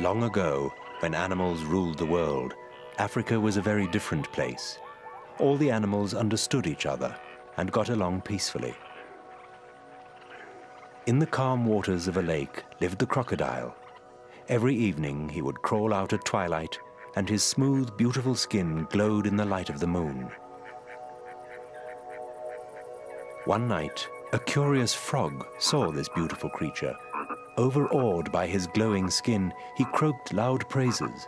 Long ago, when animals ruled the world, Africa was a very different place. All the animals understood each other and got along peacefully. In the calm waters of a lake lived the crocodile. Every evening he would crawl out at twilight, and his smooth, beautiful skin glowed in the light of the moon. One night, a curious frog saw this beautiful creature. Overawed by his glowing skin, he croaked loud praises.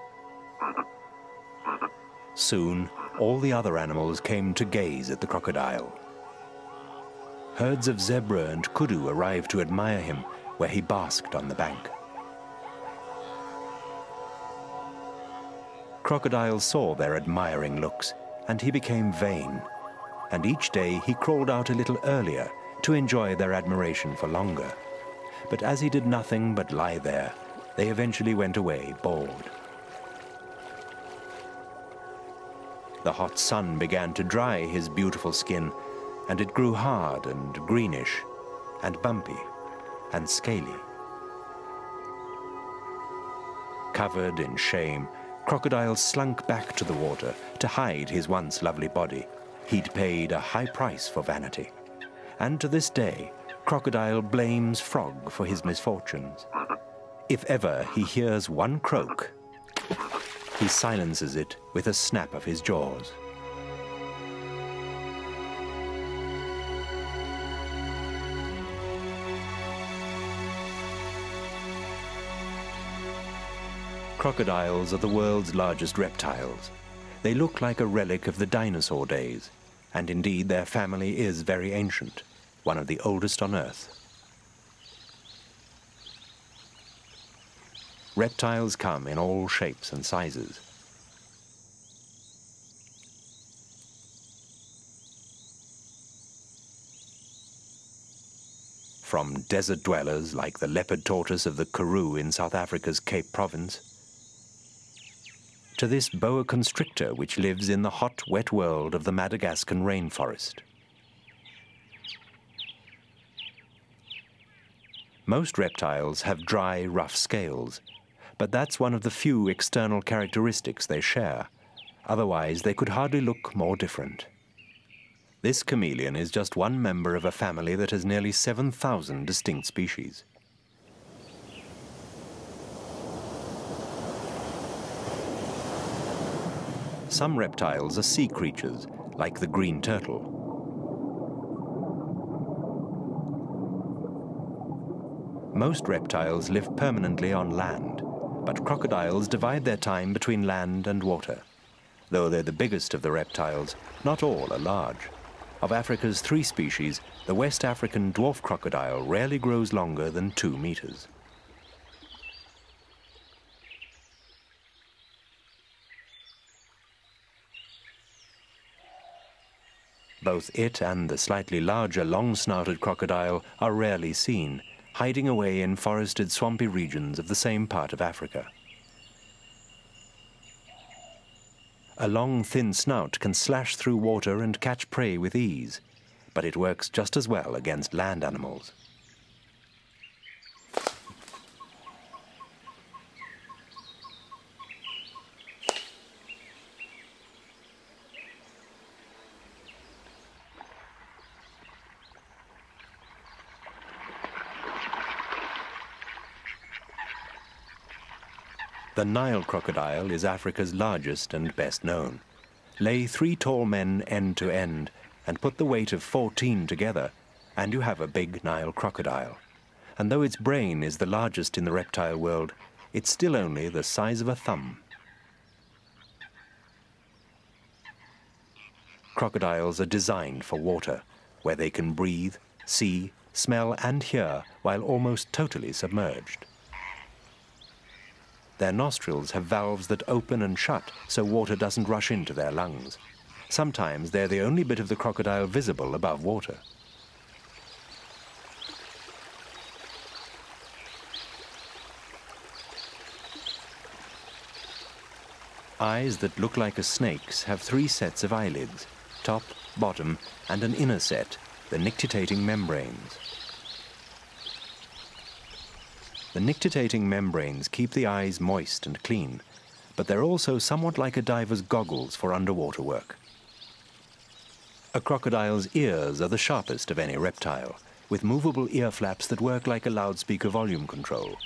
Soon, all the other animals came to gaze at the crocodile. Herds of zebra and kudu arrived to admire him, where he basked on the bank. Crocodiles saw their admiring looks, and he became vain. And each day he crawled out a little earlier to enjoy their admiration for longer. But as he did nothing but lie there, they eventually went away bored. The hot sun began to dry his beautiful skin, and it grew hard and greenish, and bumpy, and scaly. Covered in shame, Crocodile slunk back to the water to hide his once lovely body. He'd paid a high price for vanity, and to this day, Crocodile blames Frog for his misfortunes. If ever he hears one croak, he silences it with a snap of his jaws. Crocodiles are the world's largest reptiles. They look like a relic of the dinosaur days, and indeed their family is very ancient, one of the oldest on Earth. Reptiles come in all shapes and sizes. From desert dwellers like the leopard tortoise of the Karoo in South Africa's Cape Province, to this boa constrictor which lives in the hot, wet world of the Madagascan rainforest. Most reptiles have dry, rough scales, but that's one of the few external characteristics they share. Otherwise, they could hardly look more different. This chameleon is just one member of a family that has nearly 7,000 distinct species. Some reptiles are sea creatures, like the green turtle. Most reptiles live permanently on land, but crocodiles divide their time between land and water. Though they're the biggest of the reptiles, not all are large. Of Africa's 3 species, the West African dwarf crocodile rarely grows longer than 2 meters. Both it and the slightly larger long-snouted crocodile are rarely seen, hiding away in forested, swampy regions of the same part of Africa. A long, thin snout can slash through water and catch prey with ease, but it works just as well against land animals. The Nile crocodile is Africa's largest and best known. Lay 3 tall men end to end and put the weight of 14 together, and you have a big Nile crocodile. and though its brain is the largest in the reptile world, it's still only the size of a thumb. Crocodiles are designed for water, where they can breathe, see, smell and hear while almost totally submerged. Their nostrils have valves that open and shut so water doesn't rush into their lungs. Sometimes they're the only bit of the crocodile visible above water. Eyes that look like a snake's have 3 sets of eyelids, top, bottom, and an inner set, the nictitating membranes. The nictitating membranes keep the eyes moist and clean, but they're also somewhat like a diver's goggles for underwater work. A crocodile's ears are the sharpest of any reptile, with movable ear flaps that work like a loudspeaker volume control.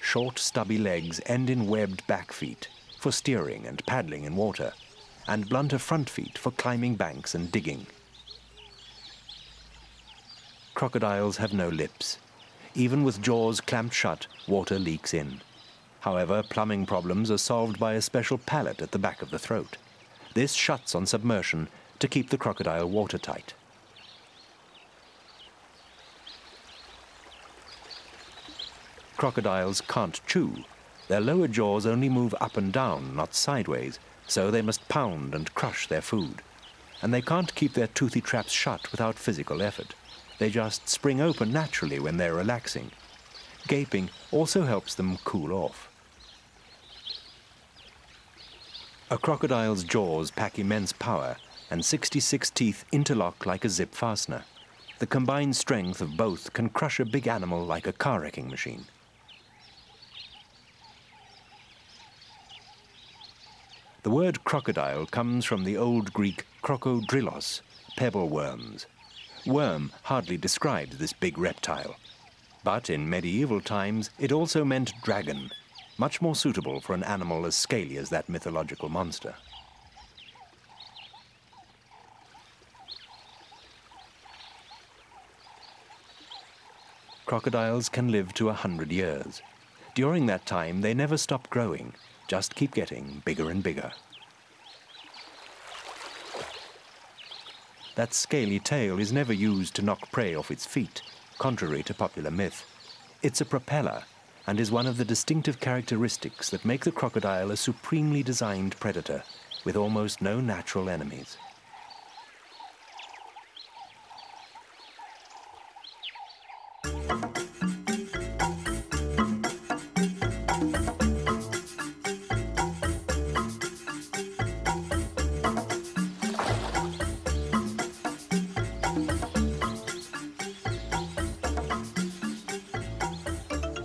Short, stubby legs end in webbed back feet for steering and paddling in water, and blunter front feet for climbing banks and digging. Crocodiles have no lips. Even with jaws clamped shut, water leaks in. However, plumbing problems are solved by a special palate at the back of the throat. This shuts on submersion to keep the crocodile watertight. Crocodiles can't chew. Their lower jaws only move up and down, not sideways, so they must pound and crush their food. And they can't keep their toothy traps shut without physical effort. They just spring open naturally when they're relaxing. Gaping also helps them cool off. A crocodile's jaws pack immense power, and 66 teeth interlock like a zip fastener. The combined strength of both can crush a big animal like a car wrecking machine. The word crocodile comes from the Old Greek krokodrillos, pebble worms. Worm hardly described this big reptile. But in medieval times, it also meant dragon, much more suitable for an animal as scaly as that mythological monster. Crocodiles can live to 100 years. During that time, they never stop growing, just keep getting bigger and bigger. That scaly tail is never used to knock prey off its feet, contrary to popular myth. It's a propeller, and is one of the distinctive characteristics that make the crocodile a supremely designed predator, with almost no natural enemies.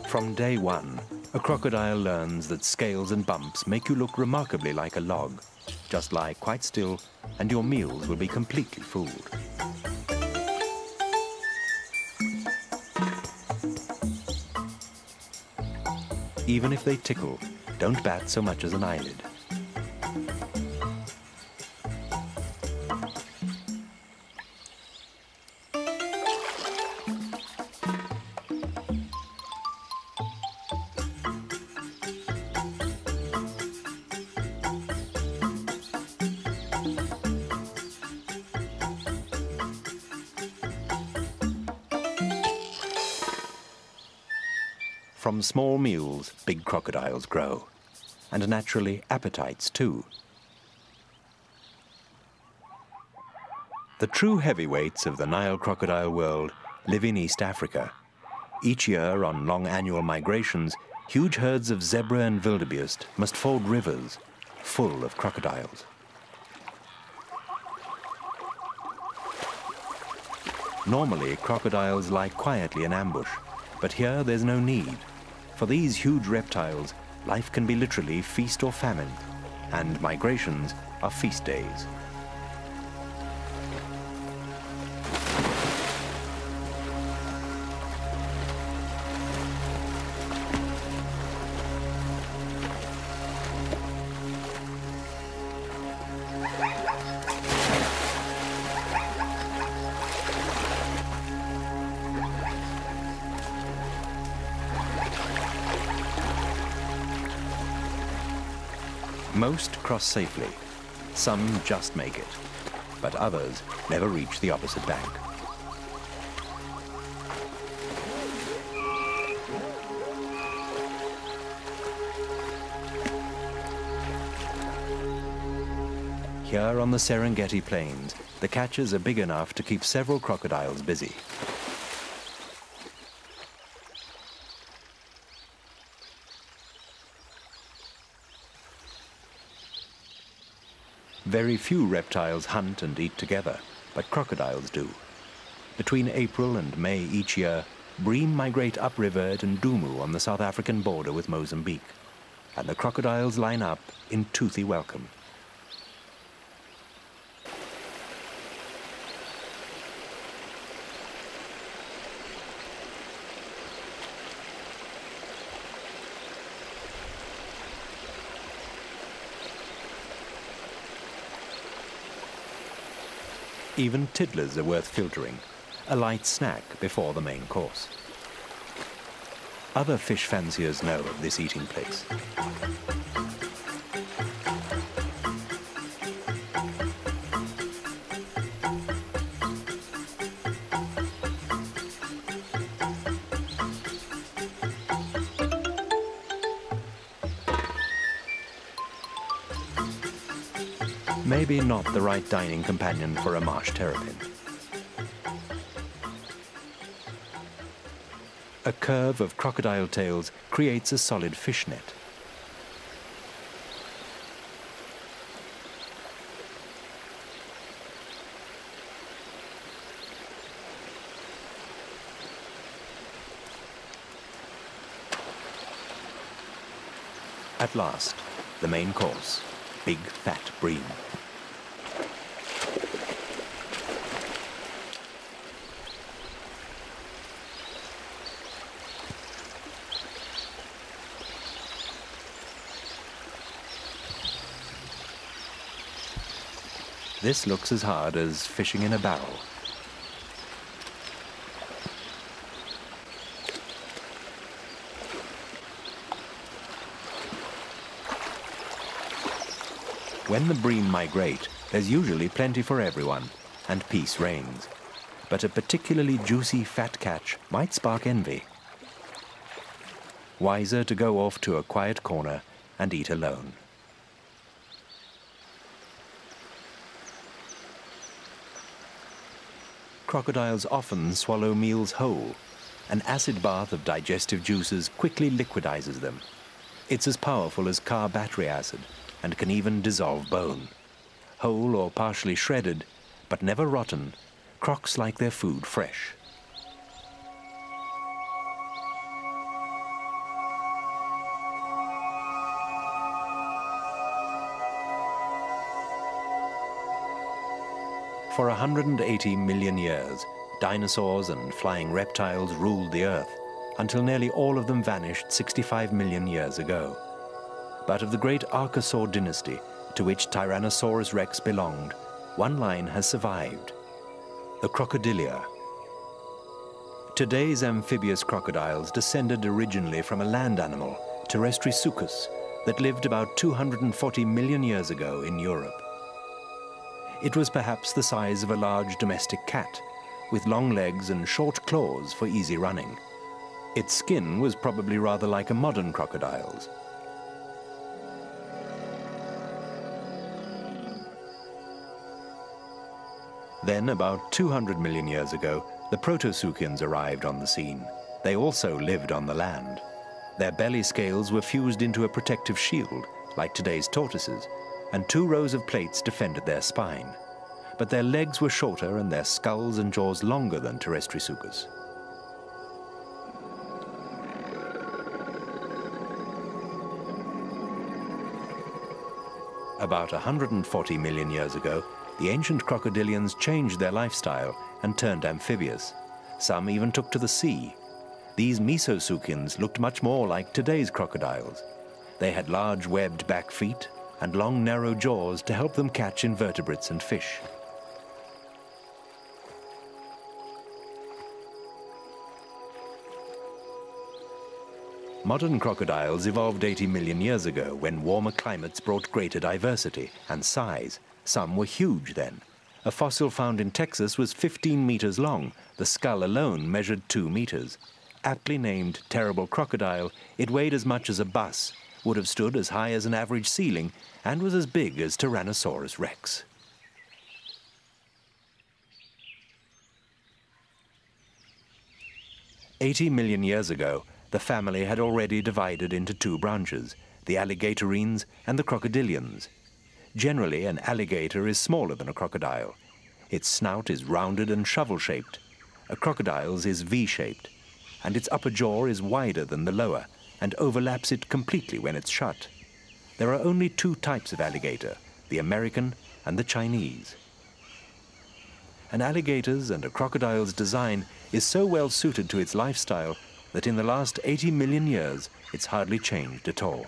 From day one, a crocodile learns that scales and bumps make you look remarkably like a log. Just lie quite still, and your meals will be completely fooled. Even if they tickle, don't bat so much as an eyelid. From small meals, big crocodiles grow, and naturally appetites too. The true heavyweights of the Nile crocodile world live in East Africa. Each year, on long annual migrations, huge herds of zebra and wildebeest must ford rivers full of crocodiles. Normally, crocodiles lie quietly in ambush, but here there's no need. For these huge reptiles, life can be literally feast or famine, and migrations are feast days. Most cross safely. Some just make it, but others never reach the opposite bank. Here on the Serengeti Plains, the catches are big enough to keep several crocodiles busy. Very few reptiles hunt and eat together, but crocodiles do. Between April and May each year, bream migrate upriver at Ndumu on the South African border with Mozambique, and the crocodiles line up in toothy welcome. Even tiddlers are worth filtering, a light snack before the main course. Other fish fanciers know of this eating place. Maybe not the right dining companion for a marsh terrapin. A curve of crocodile tails creates a solid fish net. At last, the main course, big fat bream. This looks as hard as fishing in a barrel. When the bream migrate, there's usually plenty for everyone, and peace reigns. But a particularly juicy fat catch might spark envy. Wiser to go off to a quiet corner and eat alone. Crocodiles often swallow meals whole. An acid bath of digestive juices quickly liquidizes them. It's as powerful as car battery acid and can even dissolve bone. Whole or partially shredded, but never rotten, crocs like their food fresh. For 180 million years, dinosaurs and flying reptiles ruled the Earth, until nearly all of them vanished 65 million years ago. But of the great Archosaur dynasty, to which Tyrannosaurus rex belonged, one line has survived, the Crocodilia. Today's amphibious crocodiles descended originally from a land animal, Terrestrisuchus, that lived about 240 million years ago in Europe. It was perhaps the size of a large domestic cat, with long legs and short claws for easy running. Its skin was probably rather like a modern crocodile's. Then, about 200 million years ago, the protosuchians arrived on the scene. They also lived on the land. Their belly scales were fused into a protective shield, like today's tortoises, and 2 rows of plates defended their spine. But their legs were shorter and their skulls and jaws longer than Terrestrisuchus. About 140 million years ago, the ancient crocodilians changed their lifestyle and turned amphibious. Some even took to the sea. These mesosuchians looked much more like today's crocodiles. They had large webbed back feet and long narrow jaws to help them catch invertebrates and fish. Modern crocodiles evolved 80 million years ago when warmer climates brought greater diversity and size. Some were huge then. A fossil found in Texas was 15 meters long. The skull alone measured 2 meters. Aptly named Terrible Crocodile, it weighed as much as a bus, would have stood as high as an average ceiling, and was as big as Tyrannosaurus rex. "80 million years ago, the family had already divided into 2 branches, the alligatorines and the crocodilians. Generally, an alligator is smaller than a crocodile. Its snout is rounded and shovel-shaped. A crocodile's is V-shaped, and its upper jaw is wider than the lower and overlaps it completely when it's shut. There are only 2 types of alligator, the American and the Chinese. An alligator's and a crocodile's design is so well suited to its lifestyle that in the last 80 million years it's hardly changed at all.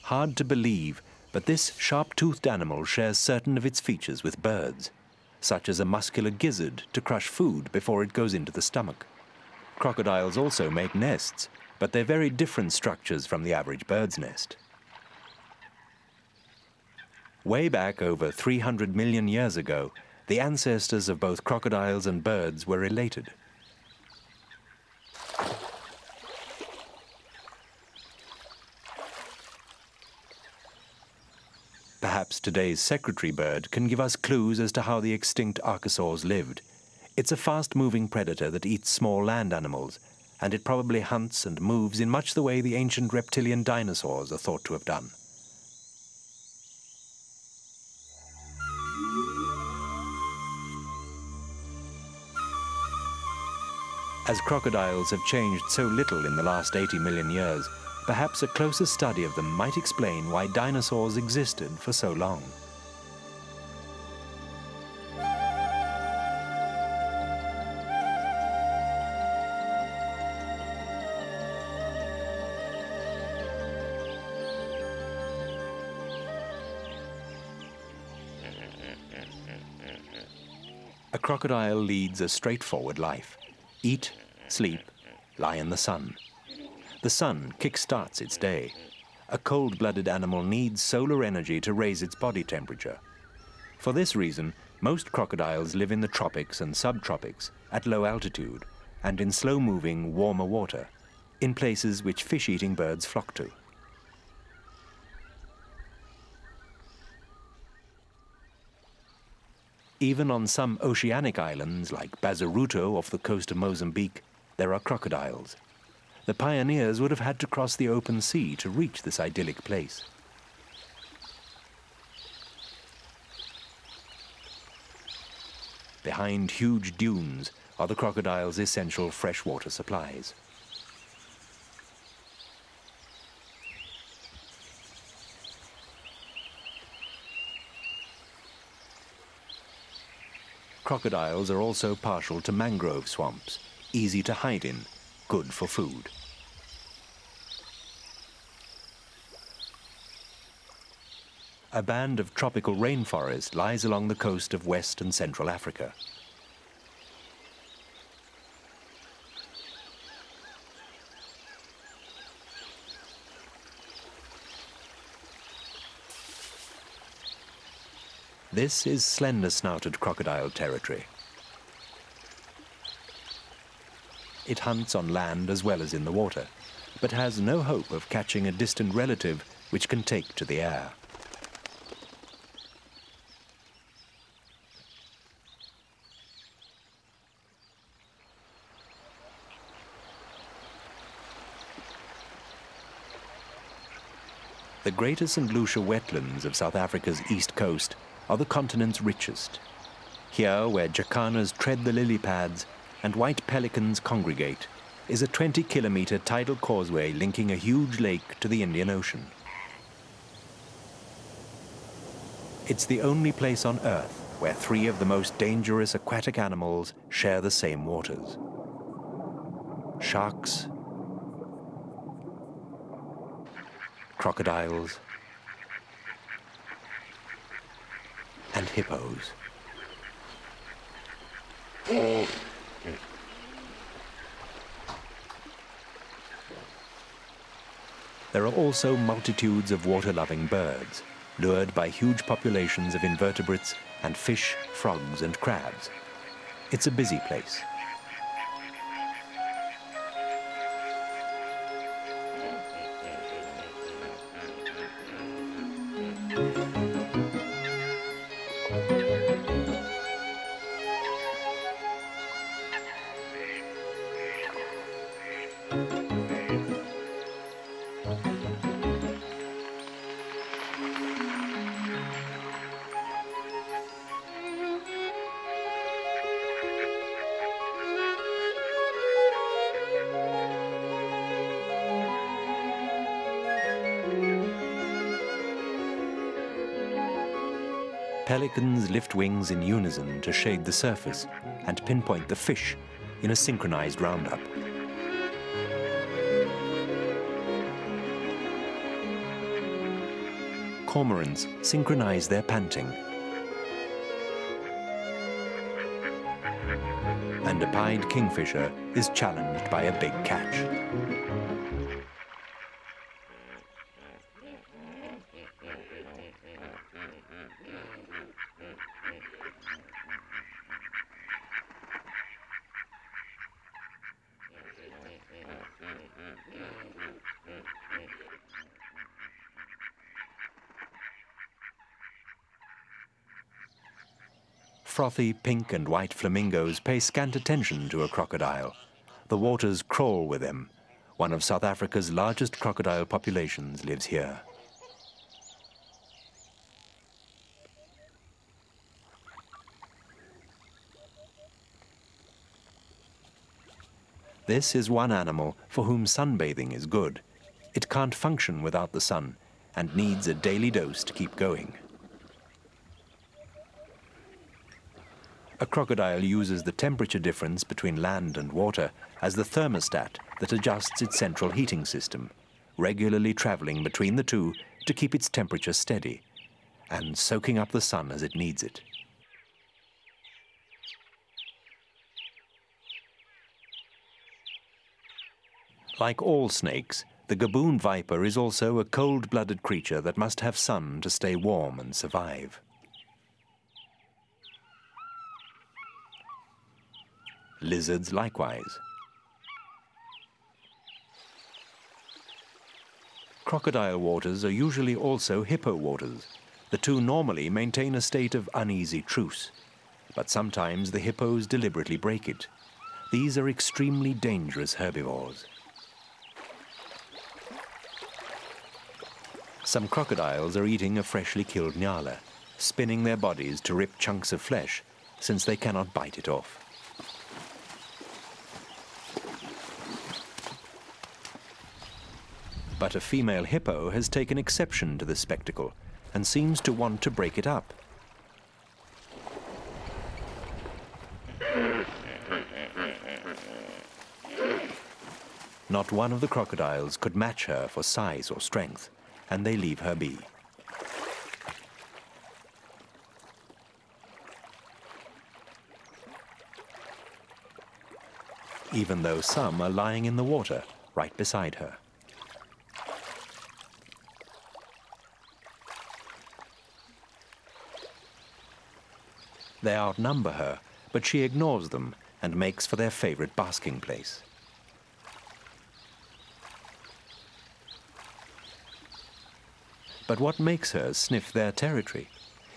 Hard to believe, but this sharp-toothed animal shares certain of its features with birds, such as a muscular gizzard to crush food before it goes into the stomach. Crocodiles also make nests, but they're very different structures from the average bird's nest. Way back over 300 million years ago, the ancestors of both crocodiles and birds were related. Perhaps today's secretary bird can give us clues as to how the extinct archosaurs lived. It's a fast-moving predator that eats small land animals, and it probably hunts and moves in much the way the ancient reptilian dinosaurs are thought to have done. As crocodiles have changed so little in the last 80 million years, perhaps a closer study of them might explain why dinosaurs existed for so long. A crocodile leads a straightforward life. Eat, sleep, lie in the sun. The sun kick-starts its day. A cold-blooded animal needs solar energy to raise its body temperature. For this reason, most crocodiles live in the tropics and subtropics, at low altitude, and in slow-moving, warmer water, in places which fish-eating birds flock to. Even on some oceanic islands, like Bazaruto off the coast of Mozambique, there are crocodiles. The pioneers would have had to cross the open sea to reach this idyllic place. Behind huge dunes are the crocodile's essential freshwater supplies. Crocodiles are also partial to mangrove swamps, easy to hide in, good for food. A band of tropical rainforest lies along the coast of West and Central Africa. This is slender-snouted crocodile territory. It hunts on land as well as in the water, but has no hope of catching a distant relative which can take to the air. The Greater St. Lucia wetlands of South Africa's east coast are the continent's richest. Here, where jacanas tread the lily pads and white pelicans congregate, is a 20-kilometer tidal causeway linking a huge lake to the Indian Ocean. It's the only place on Earth where 3 of the most dangerous aquatic animals share the same waters: sharks, crocodiles, and hippos. There are also multitudes of water-loving birds, lured by huge populations of invertebrates and fish, frogs and crabs. It's a busy place. Pelicans lift wings in unison to shade the surface and pinpoint the fish in a synchronized roundup. Cormorants synchronize their panting. And a pied kingfisher is challenged by a big catch. Frothy pink and white flamingos pay scant attention to a crocodile. The waters crawl with them. One of South Africa's largest crocodile populations lives here. This is one animal for whom sunbathing is good. It can't function without the sun and needs a daily dose to keep going. A crocodile uses the temperature difference between land and water as the thermostat that adjusts its central heating system, regularly traveling between the two to keep its temperature steady and soaking up the sun as it needs it. Like all snakes, the gaboon viper is also a cold-blooded creature that must have sun to stay warm and survive. Lizards likewise. Crocodile waters are usually also hippo waters. The two normally maintain a state of uneasy truce, but sometimes the hippos deliberately break it. These are extremely dangerous herbivores. Some crocodiles are eating a freshly killed nyala, spinning their bodies to rip chunks of flesh, since they cannot bite it off. But a female hippo has taken exception to the spectacle and seems to want to break it up. Not one of the crocodiles could match her for size or strength, and they leave her be. Even though some are lying in the water right beside her. They outnumber her, but she ignores them and makes for their favorite basking place. But what makes her sniff their territory?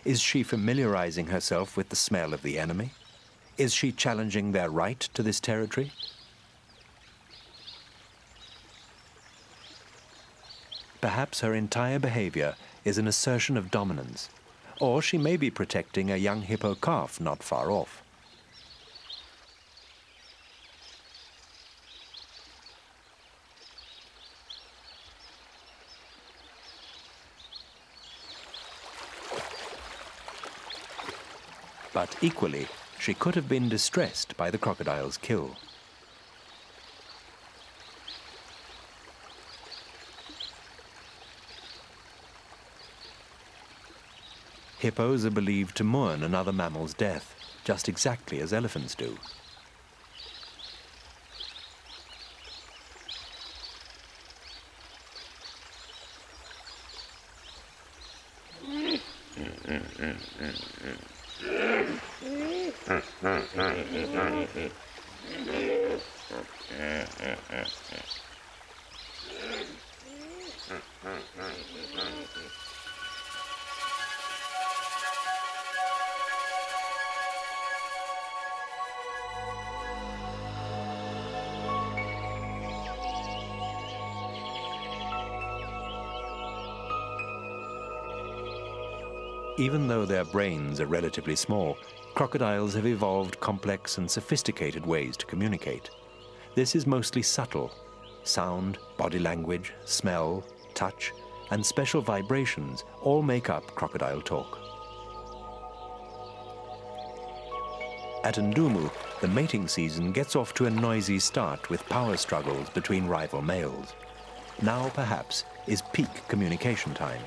Is she familiarizing herself with the smell of the enemy? Is she challenging their right to this territory? Perhaps her entire behavior is an assertion of dominance, or she may be protecting a young hippo calf not far off. But equally, she could have been distressed by the crocodile's kill. Hippos are believed to mourn another mammal's death, just exactly as elephants do. Even though their brains are relatively small, crocodiles have evolved complex and sophisticated ways to communicate. This is mostly subtle. Sound, body language, smell, touch, and special vibrations all make up crocodile talk. At Ndumu, the mating season gets off to a noisy start with power struggles between rival males. Now, perhaps, is peak communication time.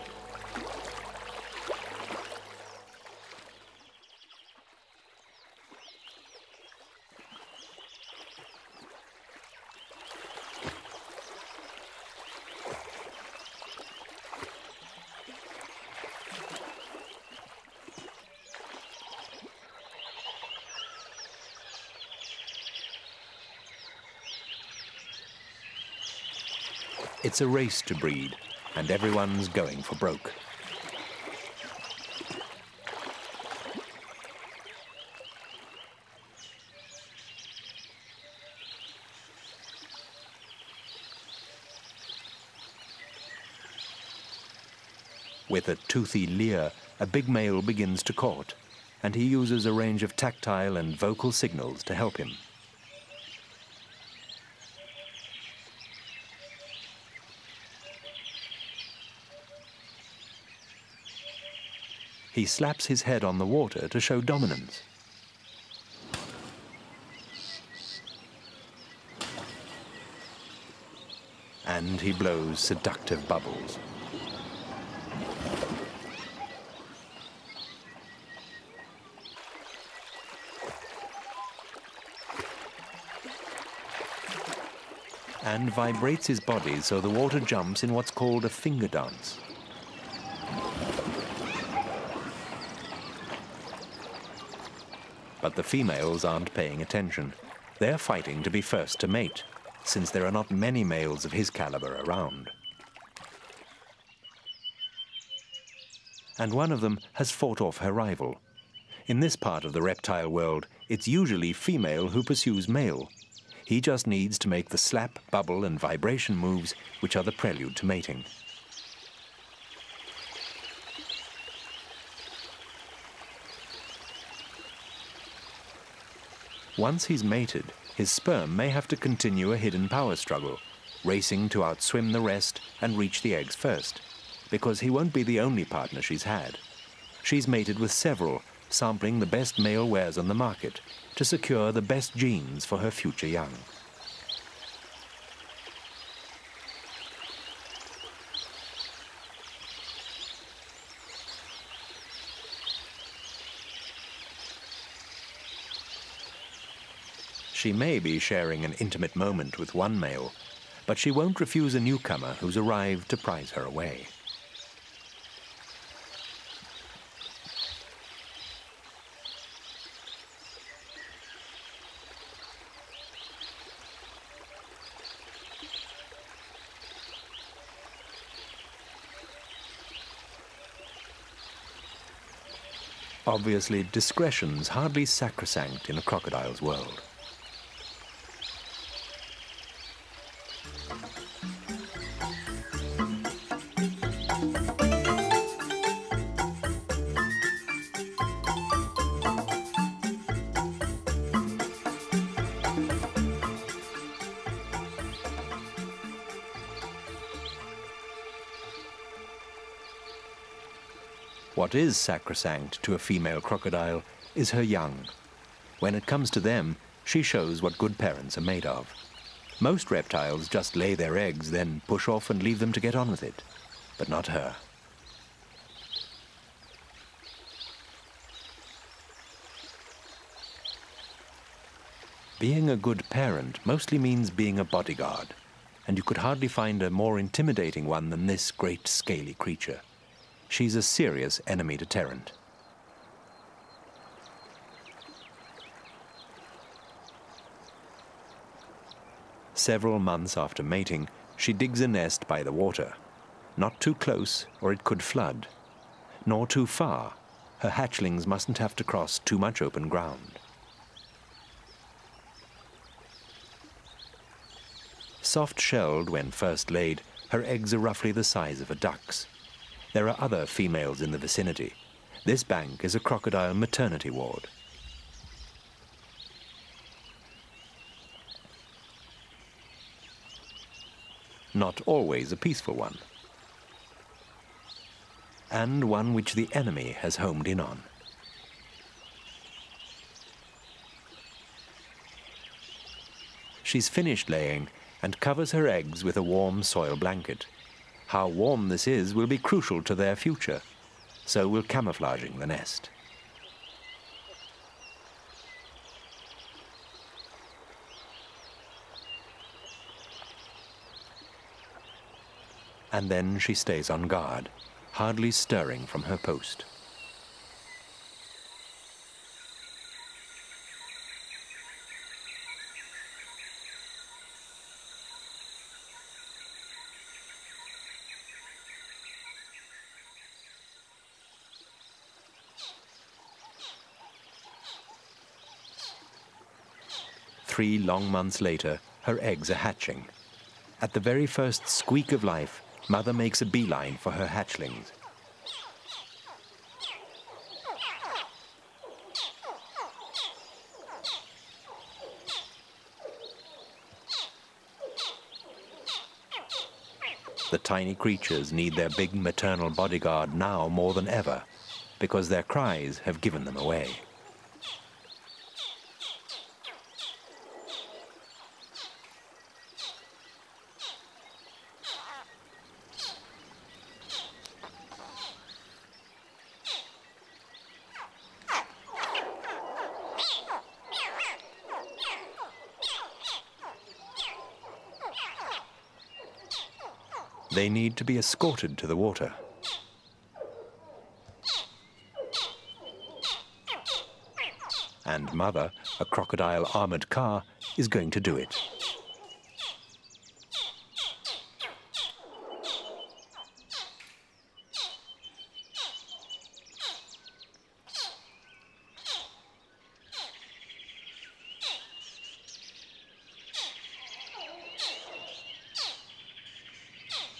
It's a race to breed, and everyone's going for broke. With a toothy leer, a big male begins to court, and he uses a range of tactile and vocal signals to help him. He slaps his head on the water to show dominance. And he blows seductive bubbles. And vibrates his body so the water jumps in what's called a finger dance. But the females aren't paying attention. They're fighting to be first to mate, since there are not many males of his caliber around. And one of them has fought off her rival. In this part of the reptile world, it's usually female who pursues male. He just needs to make the slap, bubble, and vibration moves, which are the prelude to mating. Once he's mated, his sperm may have to continue a hidden power struggle, racing to outswim the rest and reach the eggs first, because he won't be the only partner she's had. She's mated with several, sampling the best male wares on the market to secure the best genes for her future young. She may be sharing an intimate moment with one male, but she won't refuse a newcomer who's arrived to prize her away. Obviously, discretion's hardly sacrosanct in a crocodile's world. What is sacrosanct to a female crocodile is her young. When it comes to them, she shows what good parents are made of. Most reptiles just lay their eggs, then push off and leave them to get on with it. But not her. Being a good parent mostly means being a bodyguard, and you could hardly find a more intimidating one than this great scaly creature. She's a serious enemy deterrent. Several months after mating, she digs a nest by the water. Not too close, or it could flood. Nor too far. Her hatchlings mustn't have to cross too much open ground. Soft-shelled when first laid, her eggs are roughly the size of a duck's. There are other females in the vicinity. This bank is a crocodile maternity ward. Not always a peaceful one, and one which the enemy has homed in on. She's finished laying and covers her eggs with a warm soil blanket. How warm this is will be crucial to their future, so will camouflaging the nest. And then she stays on guard, hardly stirring from her post. Three long months later, her eggs are hatching. At the very first squeak of life, Mother makes a beeline for her hatchlings. The tiny creatures need their big maternal bodyguard now more than ever, because their cries have given them away. They need to be escorted to the water. And Mother, a crocodile armored car, is going to do it.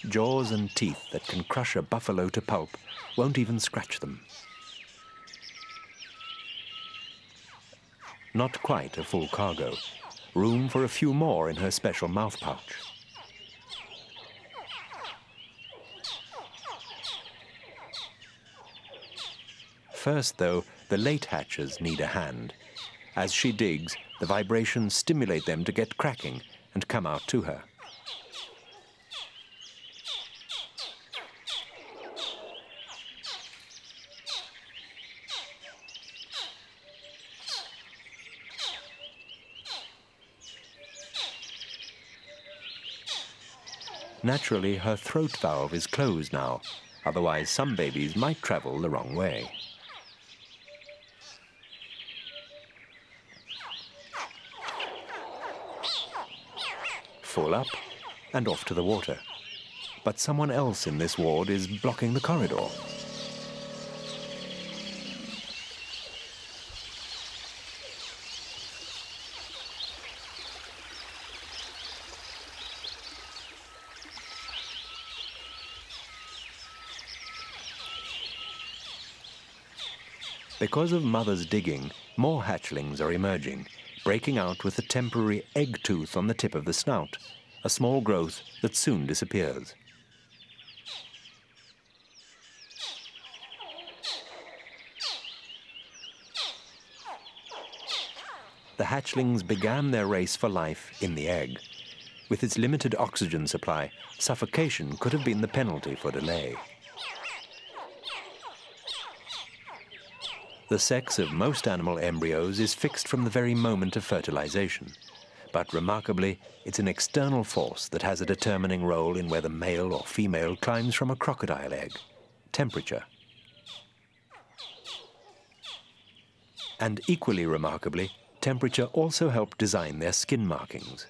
Jaws and teeth that can crush a buffalo to pulp won't even scratch them. Not quite a full cargo. Room for a few more in her special mouth pouch. First, though, the late hatchers need a hand. As she digs, the vibrations stimulate them to get cracking and come out to her. Naturally, her throat valve is closed now, otherwise some babies might travel the wrong way. Full up and off to the water. But someone else in this ward is blocking the corridor. Because of Mother's digging, more hatchlings are emerging, breaking out with a temporary egg tooth on the tip of the snout, a small growth that soon disappears. The hatchlings began their race for life in the egg. With its limited oxygen supply, suffocation could have been the penalty for delay. The sex of most animal embryos is fixed from the very moment of fertilization. But remarkably, it's an external force that has a determining role in whether male or female climbs from a crocodile egg: temperature. And equally remarkably, temperature also helped design their skin markings.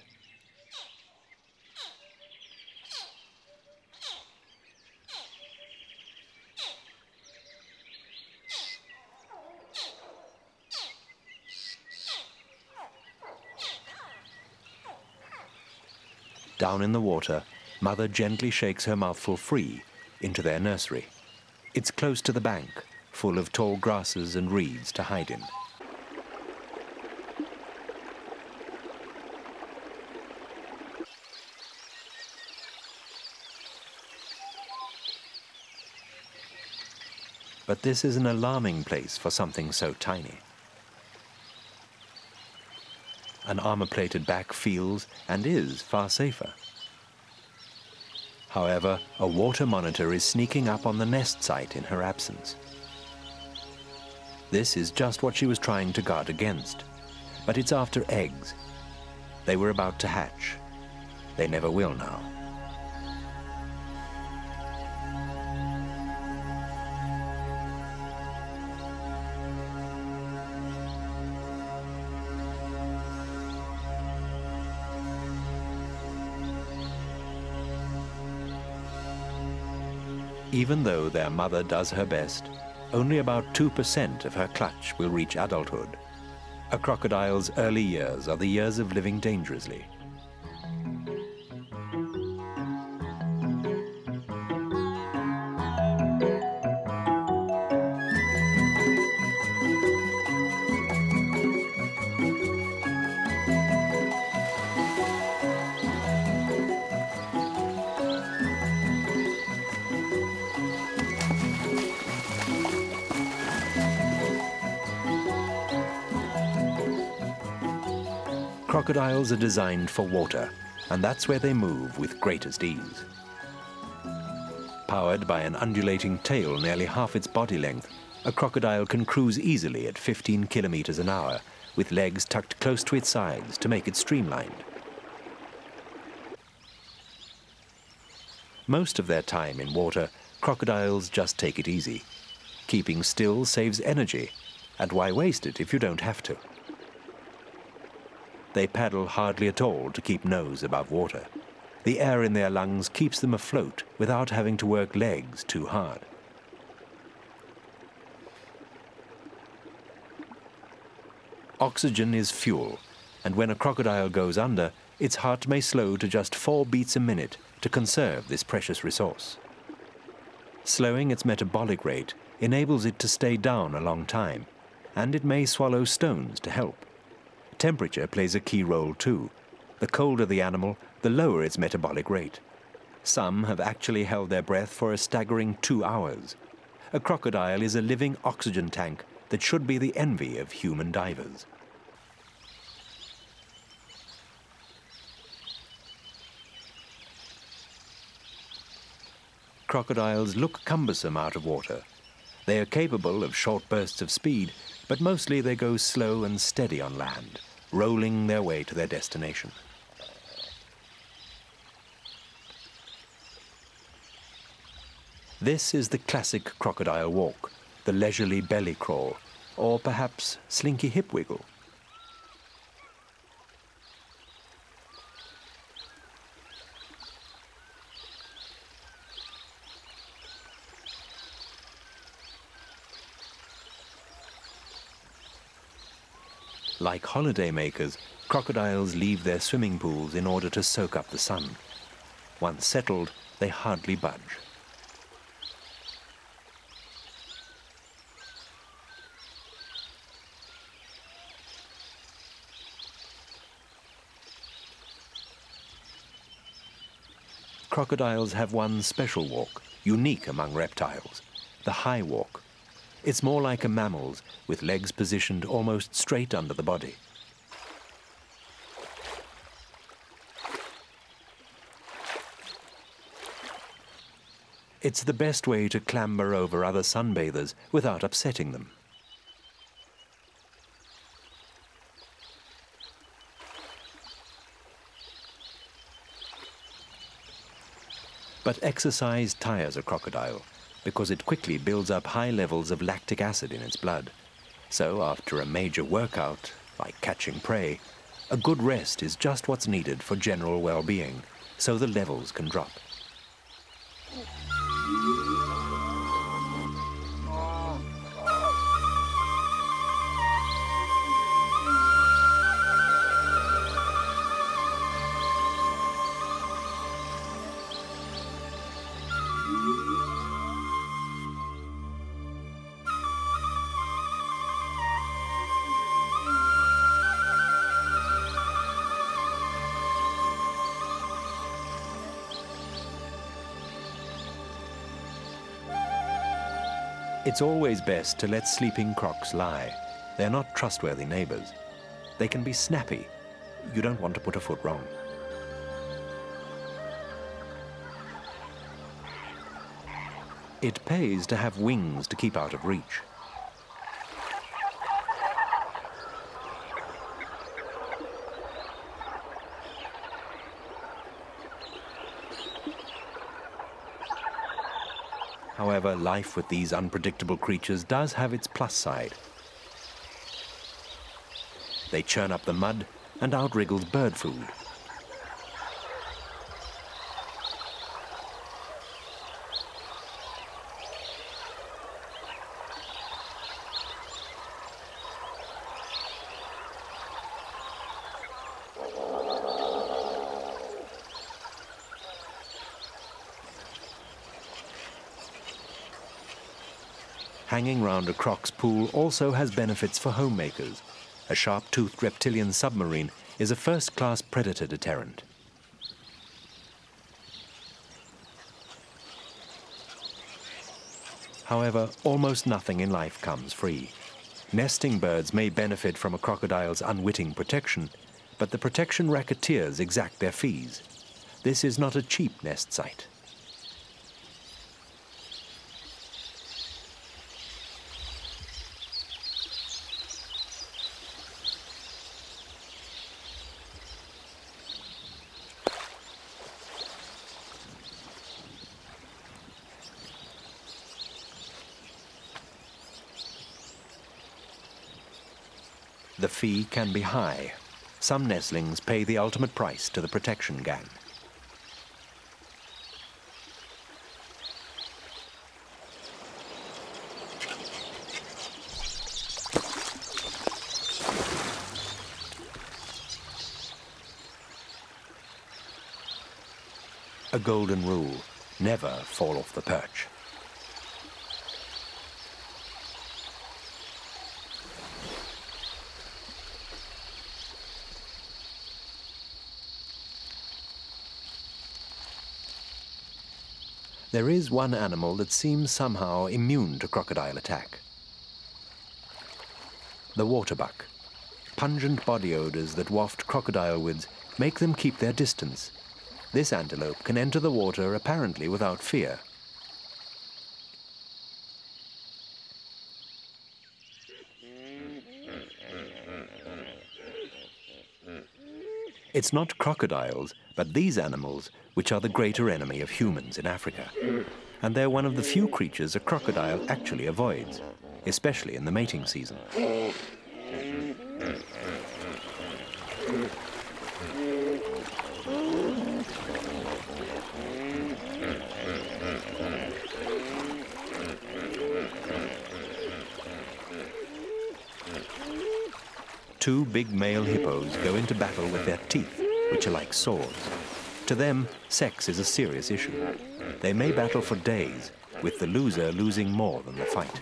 Down in the water, Mother gently shakes her mouthful free into their nursery. It's close to the bank, full of tall grasses and reeds to hide in. But this is an alarming place for something so tiny. An armor-plated back feels and is far safer. However, a water monitor is sneaking up on the nest site in her absence. This is just what she was trying to guard against, but it's after eggs. They were about to hatch. They never will now. Even though their mother does her best, only about 2% of her clutch will reach adulthood. A crocodile's early years are the years of living dangerously. Crocodiles are designed for water, and that's where they move with greatest ease. Powered by an undulating tail nearly half its body length, a crocodile can cruise easily at 15 kilometers an hour, with legs tucked close to its sides to make it streamlined. Most of their time in water, crocodiles just take it easy. Keeping still saves energy, and why waste it if you don't have to? They paddle hardly at all to keep nose above water. The air in their lungs keeps them afloat without having to work legs too hard. Oxygen is fuel, and when a crocodile goes under, its heart may slow to just 4 beats a minute to conserve this precious resource. Slowing its metabolic rate enables it to stay down a long time, and it may swallow stones to help. Temperature plays a key role too. The colder the animal, the lower its metabolic rate. Some have actually held their breath for a staggering 2 hours. A crocodile is a living oxygen tank that should be the envy of human divers. Crocodiles look cumbersome out of water. They are capable of short bursts of speed, but mostly they go slow and steady on land, rolling their way to their destination. This is the classic crocodile walk, the leisurely belly crawl, or perhaps slinky hip wiggle. Like holidaymakers, crocodiles leave their swimming pools in order to soak up the sun. Once settled, they hardly budge. Crocodiles have one special walk, unique among reptiles, the high walk. It's more like a mammal's, with legs positioned almost straight under the body. It's the best way to clamber over other sunbathers without upsetting them. But exercise tires a crocodile because it quickly builds up high levels of lactic acid in its blood. So after a major workout, like catching prey, a good rest is just what's needed for general well-being, so the levels can drop. It's always best to let sleeping crocs lie. They're not trustworthy neighbors. They can be snappy. You don't want to put a foot wrong. It pays to have wings to keep out of reach. However, life with these unpredictable creatures does have its plus side. They churn up the mud and out-wriggles bird food. Hanging round a croc's pool also has benefits for homemakers. A sharp-toothed reptilian submarine is a first-class predator deterrent. However, almost nothing in life comes free. Nesting birds may benefit from a crocodile's unwitting protection, but the protection racketeers exact their fees. This is not a cheap nest site. The fee can be high. Some nestlings pay the ultimate price to the protection gang. A golden rule: never fall off the perch. There is one animal that seems somehow immune to crocodile attack. The waterbuck. Pungent body odors that waft crocodilewards make them keep their distance. This antelope can enter the water apparently without fear. It's not crocodiles, but these animals which are the greater enemy of humans in Africa. And they're one of the few creatures a crocodile actually avoids, especially in the mating season. Two big male hippos go into battle with their teeth, which are like swords. To them, sex is a serious issue. They may battle for days, with the loser losing more than the fight.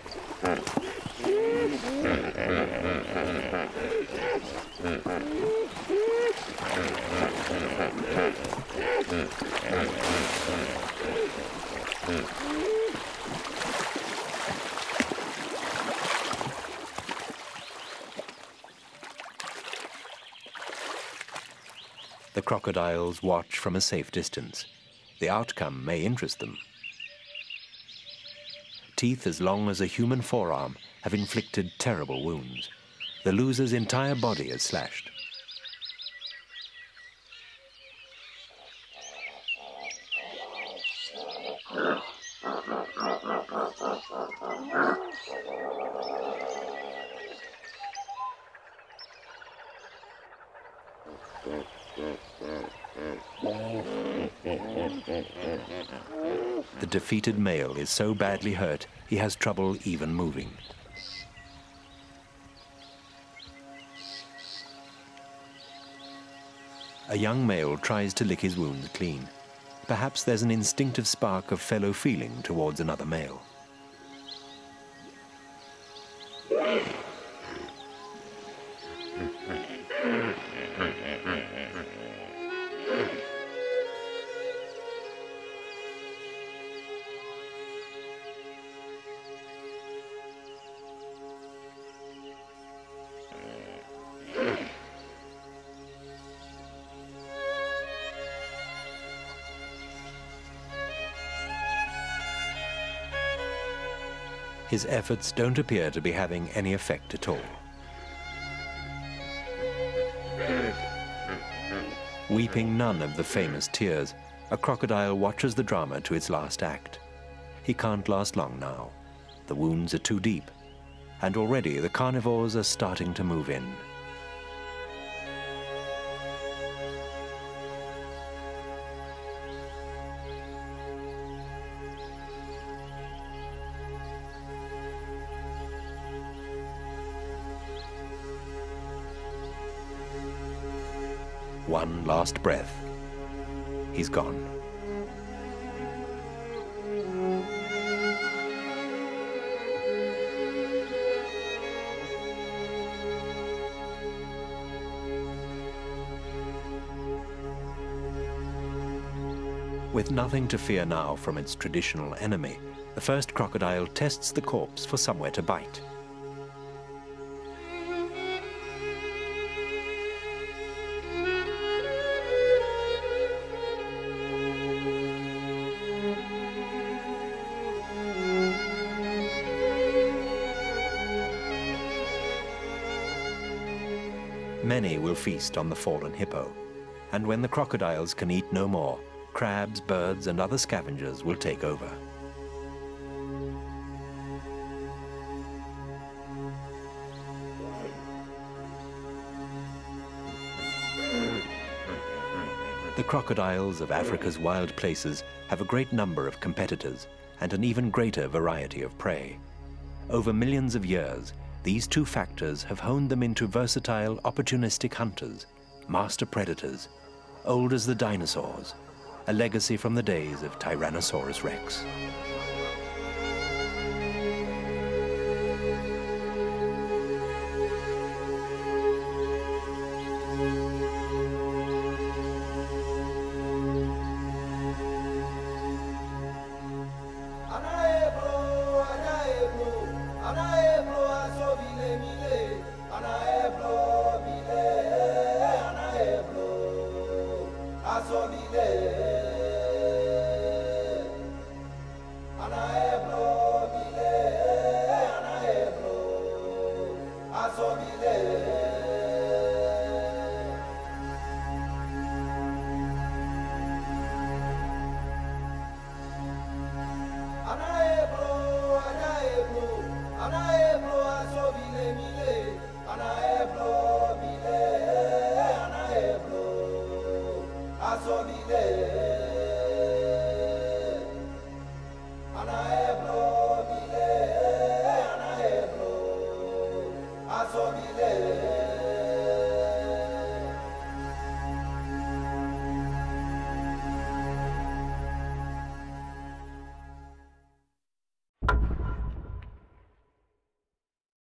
The crocodiles watch from a safe distance. The outcome may interest them. Teeth as long as a human forearm have inflicted terrible wounds. The loser's entire body is slashed. The defeated male is so badly hurt he has trouble even moving. A young male tries to lick his wounds clean. Perhaps there's an instinctive spark of fellow feeling towards another male. His efforts don't appear to be having any effect at all. Weeping none of the famous tears, a crocodile watches the drama to its last act. He can't last long now. The wounds are too deep, and already the carnivores are starting to move in. One last breath. He's gone. With nothing to fear now from its traditional enemy, the first crocodile tests the corpse for somewhere to bite. Many will feast on the fallen hippo, and when the crocodiles can eat no more, crabs, birds, and other scavengers will take over. The crocodiles of Africa's wild places have a great number of competitors and an even greater variety of prey. Over millions of years, these two factors have honed them into versatile, opportunistic hunters, master predators, old as the dinosaurs, a legacy from the days of Tyrannosaurus Rex. Ana